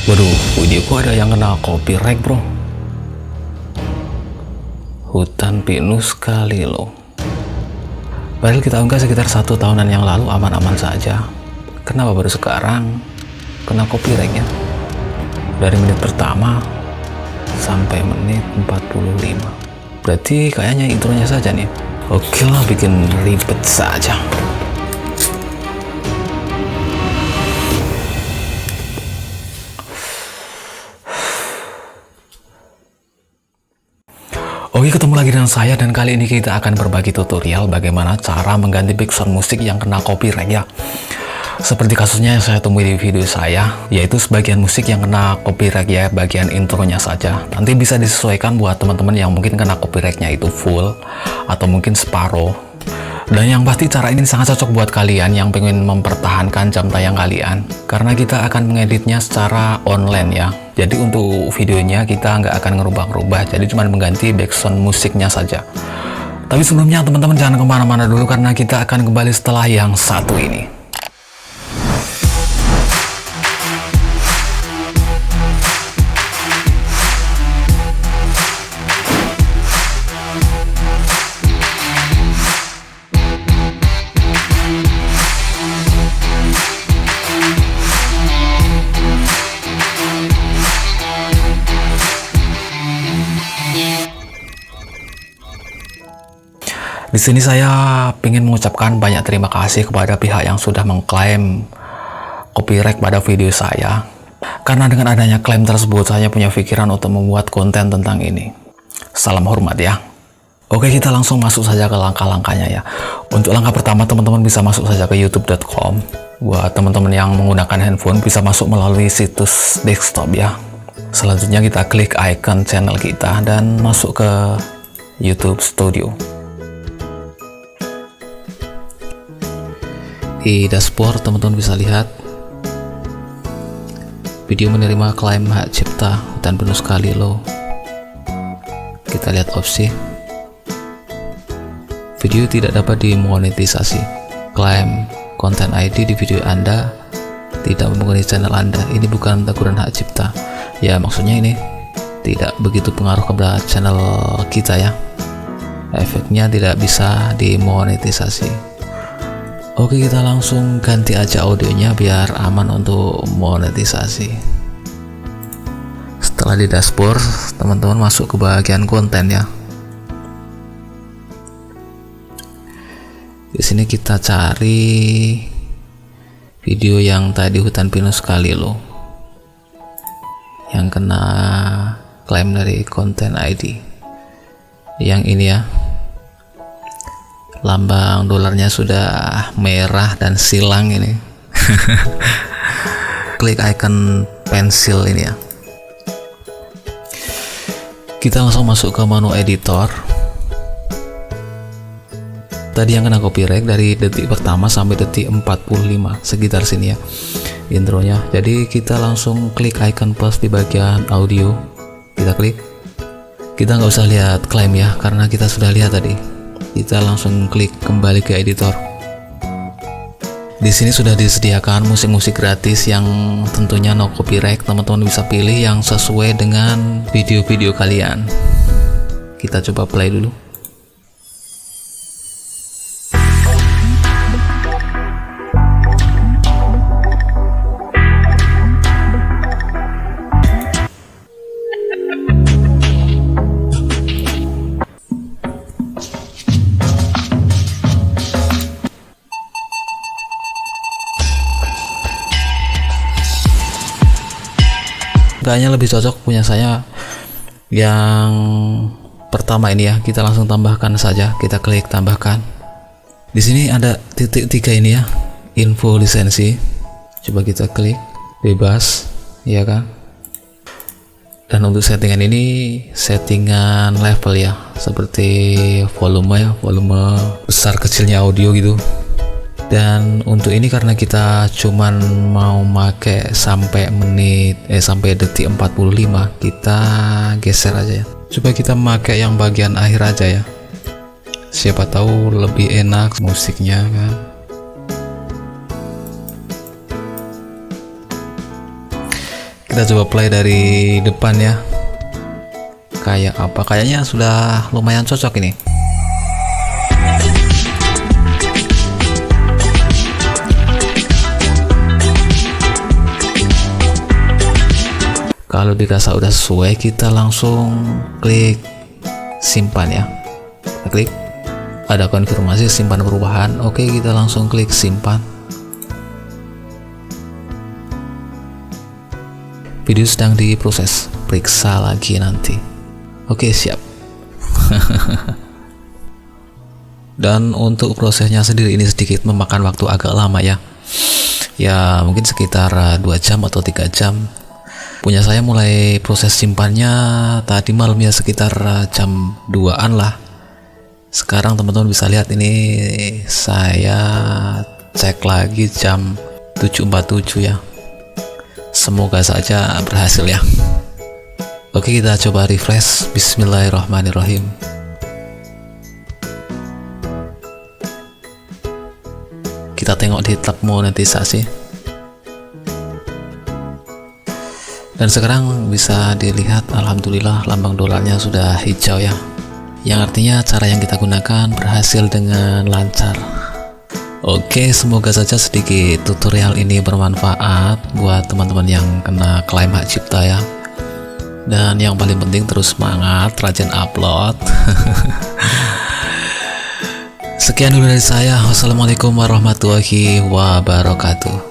Waduh, videoku ada yang kena copyright bro. Hutan pinus sekali loh. Padahal kita unggah sekitar 1 tahunan yang lalu aman-aman saja. Kenapa baru sekarang kena copyrightnya? Dari menit pertama sampai menit 45. Berarti kayaknya intronya saja nih. Oke lah, bikin ribet saja. Oke, ketemu lagi dengan saya dan kali ini kita akan berbagi tutorial bagaimana cara mengganti background musik yang kena copyright ya. Seperti kasusnya yang saya temui di video saya, yaitu sebagian musik yang kena copyright ya, bagian intronya saja. Nanti bisa disesuaikan buat teman-teman yang mungkin kena copyrightnya itu full atau mungkin separuh. Dan yang pasti cara ini sangat cocok buat kalian yang pengen mempertahankan jam tayang kalian, karena kita akan mengeditnya secara online ya. Jadi untuk videonya kita nggak akan ngerubah-rubah, jadi cuma mengganti background musiknya saja. Tapi sebelumnya teman-teman jangan kemana-mana dulu, karena kita akan kembali setelah yang satu ini. Di sini saya ingin mengucapkan banyak terima kasih kepada pihak yang sudah mengklaim copyright pada video saya. Karena dengan adanya klaim tersebut, saya punya pikiran untuk membuat konten tentang ini. Salam hormat ya. Oke, kita langsung masuk saja ke langkah-langkahnya ya. Untuk langkah pertama, teman-teman bisa masuk saja ke youtube.com. Buat teman-teman yang menggunakan handphone, bisa masuk melalui situs desktop ya. Selanjutnya kita klik icon channel kita dan masuk ke YouTube Studio. Di dashboard teman-teman bisa lihat video menerima klaim hak cipta hutan pinus sekali loh. Kita lihat opsi video tidak dapat dimonetisasi, klaim konten ID di video Anda tidak mempengaruhi channel Anda. Ini bukan teguran hak cipta ya, maksudnya ini tidak begitu pengaruh kepada channel kita ya, efeknya tidak bisa dimonetisasi. Oke, kita langsung ganti aja audionya biar aman untuk monetisasi. Setelah di dashboard, teman-teman masuk ke bagian konten ya. Di sini kita cari video yang tadi hutan pinus sekali loh, yang kena klaim dari konten ID. Yang ini ya. Lambang dolarnya sudah merah dan silang ini. Klik icon pensil ini ya. Kita langsung masuk ke menu editor. Tadi yang kena copyright dari detik pertama sampai detik 45, sekitar sini ya intronya. Jadi kita langsung klik icon plus di bagian audio. Kita klik. Kita nggak usah lihat klaim ya, karena kita sudah lihat tadi. Kita langsung klik kembali ke editor. Di sini sudah disediakan musik-musik gratis yang tentunya no copyright. Teman-teman bisa pilih yang sesuai dengan video-video kalian. Kita coba play dulu. Kayaknya lebih cocok punya saya yang pertama ini ya. Kita langsung tambahkan saja. Kita klik tambahkan. Di sini ada titik 3 ini ya, info lisensi. Coba kita klik bebas ya kan. Dan untuk settingan ini settingan level ya, seperti volume ya, volume besar kecilnya audio gitu. Dan untuk ini karena kita cuman mau make sampai sampai detik 45, kita geser aja ya. Coba kita pakai yang bagian akhir aja ya. Siapa tahu lebih enak musiknya kan. Kita coba play dari depan ya. Kayak apa? Kayaknya sudah lumayan cocok ini. Kalau dirasa udah sesuai, kita langsung klik simpan ya. Kita klik, ada konfirmasi simpan perubahan. Oke, kita langsung klik simpan. Video sedang diproses, periksa lagi nanti. Oke, siap. Dan untuk prosesnya sendiri ini sedikit memakan waktu agak lama ya. Ya mungkin sekitar 2 jam atau 3 jam. Punya saya mulai proses simpannya tadi malam ya, sekitar jam 2-an lah. Sekarang teman-teman bisa lihat ini, saya cek lagi jam 7.47 ya. Semoga saja berhasil ya. Oke, kita coba refresh. Bismillahirrahmanirrahim. Kita tengok di tab monetisasi. Dan sekarang bisa dilihat, alhamdulillah lambang dolarnya sudah hijau ya, yang artinya cara yang kita gunakan berhasil dengan lancar. Oke, semoga saja sedikit tutorial ini bermanfaat buat teman-teman yang kena klaim hak cipta ya. Dan yang paling penting terus semangat, rajin upload. Sekian dulu dari saya. Wassalamualaikum warahmatullahi wabarakatuh.